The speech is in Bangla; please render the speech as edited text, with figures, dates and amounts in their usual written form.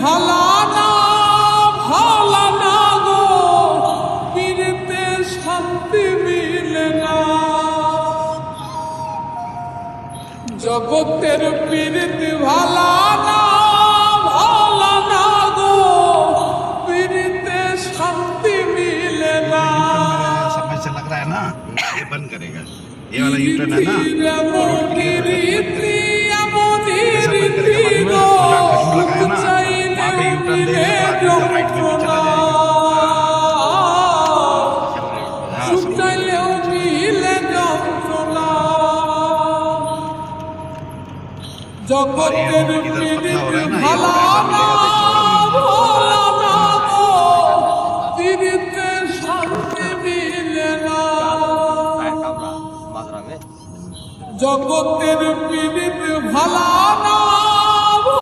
ভালা না ভালা না গো পীড়িতে শান্তি মিলে না জগতের পীড়িতে ভালা না ভালা না গো পীড়িতে শান্তি মিলে না समय से लग रहा है ना ये बंद करेगा ये वाला यू टर्न है ना জগতের পীড়িতে ভালা না ভালা না গো পীড়িতে শান্তি মিলে না জগতের পীড়িতে ভালা না